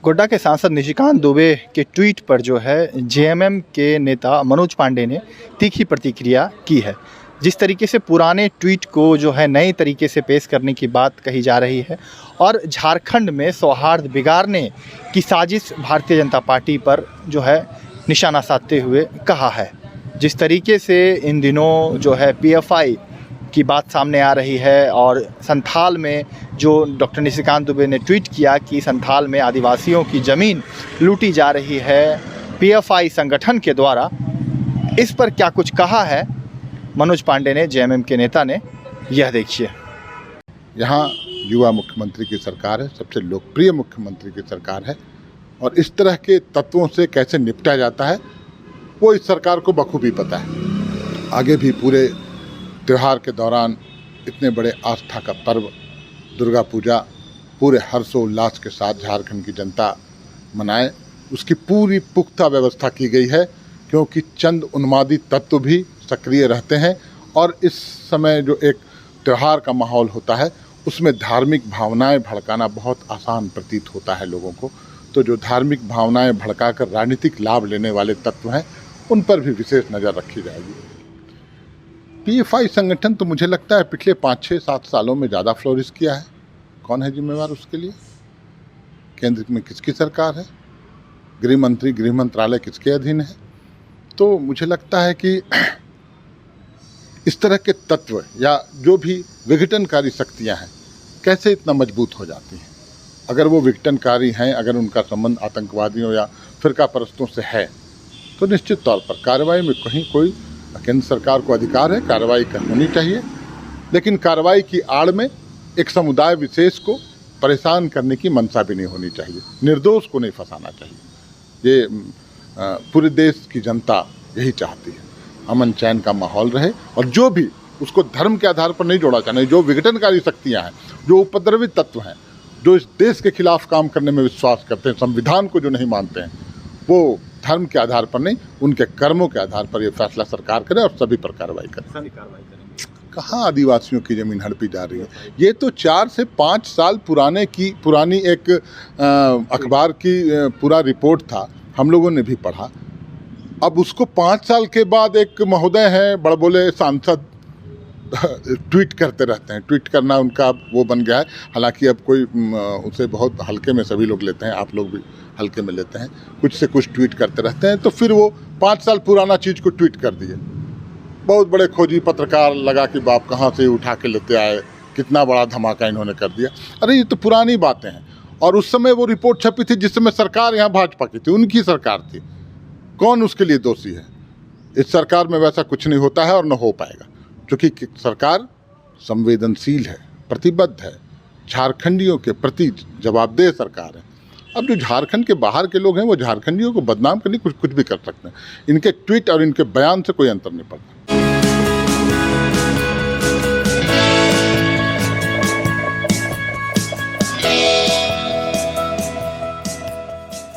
गोड्डा के सांसद निशिकांत दुबे के ट्वीट पर जो है जेएमएम के नेता मनोज पांडे ने तीखी प्रतिक्रिया की है। जिस तरीके से पुराने ट्वीट को जो है नए तरीके से पेश करने की बात कही जा रही है और झारखंड में सौहार्द बिगाड़ने की साजिश भारतीय जनता पार्टी पर जो है निशाना साधते हुए कहा है। जिस तरीके से इन दिनों जो है पीएफआई की बात सामने आ रही है और संथाल में जो डॉक्टर निशिकांत दुबे ने ट्वीट किया कि संथाल में आदिवासियों की ज़मीन लूटी जा रही है पीएफआई संगठन के द्वारा, इस पर क्या कुछ कहा है मनोज पांडे ने, जेएमएम के नेता ने, यह देखिए। यहाँ युवा मुख्यमंत्री की सरकार है, सबसे लोकप्रिय मुख्यमंत्री की सरकार है और इस तरह के तत्वों से कैसे निपटा जाता है वो इस सरकार को बखूबी पता है। आगे भी पूरे त्यौहार के दौरान इतने बड़े आस्था का पर्व दुर्गा पूजा पूरे हर्षोल्लास के साथ झारखंड की जनता मनाए, उसकी पूरी पुख्ता व्यवस्था की गई है, क्योंकि चंद उन्मादी तत्व भी सक्रिय रहते हैं और इस समय जो एक त्यौहार का माहौल होता है उसमें धार्मिक भावनाएं भड़काना बहुत आसान प्रतीत होता है लोगों को। तो जो धार्मिक भावनाएं भड़काकर राजनीतिक लाभ लेने वाले तत्व हैं उन पर भी विशेष नज़र रखी जाएगी। पीएफआई संगठन तो मुझे लगता है पिछले 5-6-7 सालों में ज़्यादा फ्लोरिश किया है। कौन है जिम्मेवार उसके लिए? केंद्र में किसकी सरकार है? गृह मंत्री, गृह मंत्रालय किसके अधीन है? तो मुझे लगता है कि इस तरह के तत्व या जो भी विघटनकारी शक्तियां हैं कैसे इतना मजबूत हो जाती हैं। अगर वो विघटनकारी हैं, अगर उनका संबंध आतंकवादियों या फिरका परस्तों से है तो निश्चित तौर पर कार्रवाई में कहीं कोई केंद्र सरकार को अधिकार है, कार्रवाई होनी चाहिए, लेकिन कार्रवाई की आड़ में एक समुदाय विशेष को परेशान करने की मंशा भी नहीं होनी चाहिए। निर्दोष को नहीं फंसाना चाहिए। ये पूरे देश की जनता यही चाहती है, अमन चैन का माहौल रहे और जो भी उसको धर्म के आधार पर नहीं जोड़ा जाना। जो विघटनकारी शक्तियाँ हैं, जो उपद्रवी तत्व हैं, जो इस देश के खिलाफ काम करने में विश्वास करते हैं, संविधान को जो नहीं मानते हैं, वो धर्म के आधार पर नहीं, उनके कर्मों के आधार पर ये फैसला सरकार करे और सभी पर कार्रवाई करे। कहाँ आदिवासियों की जमीन हड़पी जा रही है? ये तो 4 से 5 साल पुरानी एक अखबार की पूरा रिपोर्ट था, हम लोगों ने भी पढ़ा। अब उसको 5 साल के बाद एक महोदय हैं बड़बोले सांसद ट्वीट करते रहते हैं। ट्वीट करना उनका वो बन गया है। हालांकि अब कोई उसे बहुत हल्के में सभी लोग लेते हैं, आप लोग भी हल्के में लेते हैं। कुछ से कुछ ट्वीट करते रहते हैं, तो फिर वो 5 साल पुराना चीज़ को ट्वीट कर दिए। बहुत बड़े खोजी पत्रकार लगा कि बाप कहाँ से उठा के लेते आए, कितना बड़ा धमाका इन्होंने कर दिया। अरे ये तो पुरानी बातें हैं और उस समय वो रिपोर्ट छपी थी जिस समय सरकार यहाँ भाजपा की थी, उनकी सरकार थी। कौन उसके लिए दोषी है? इस सरकार में वैसा कुछ नहीं होता है और न हो पाएगा, क्योंकि सरकार संवेदनशील है, प्रतिबद्ध है, झारखंडियों के प्रति जवाबदेह सरकार है। अब जो झारखंड के बाहर के लोग हैं वो झारखंडियों को बदनाम करने कुछ भी कर सकते हैं। इनके ट्वीट और इनके बयान से कोई अंतर नहीं पड़ता।